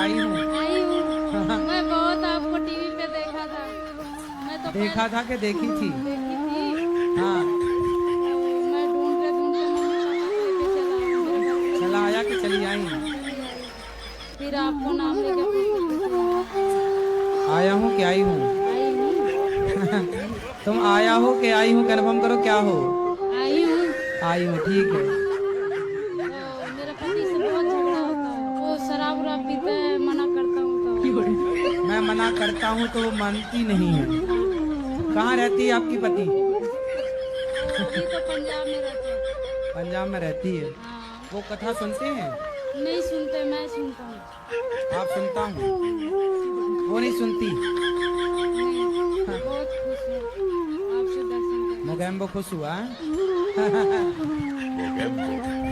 आई हूँ। आई हूँ। मैं बहुत आपको टीवी पे देखा था। मैं तो देखा था कि देखी थी? देखी थी। हाँ। तो मैं ढूंढते ढूंढते मम्मी पापा को लेके चला आया मेरे घर। चला आया कि चली आई? चली आई। फिर आपको नाम लेके पूछते पूछते आया हूँ कि आई हूँ? आई हूँ। तुम आया हो कि आई हूँ, कन्फर्म करो क्या हो। आई हूँ। आई हूँ, ठीक है। तो मेरे पति से बहुत झगड़ा होता है। वो शराब उराब पीते हैं, मना करता हूँ तो मैं मना करता हूँ तो वो मानती नहीं है। कहाँ रहती है आपकी पति? वो अभी तो पंजाब में रहते हैं। पंजाब में रहती है। हाँ। वो कथा सुनते हैं? नहीं सुनते, मैं सुनता हूँ। आप सुनता हूँ, वो नहीं सुनती। नहीं, बहुत खुश हूँ आपसे दर्शन करके। मोगैम्बो खुश हुआ। Mogembo.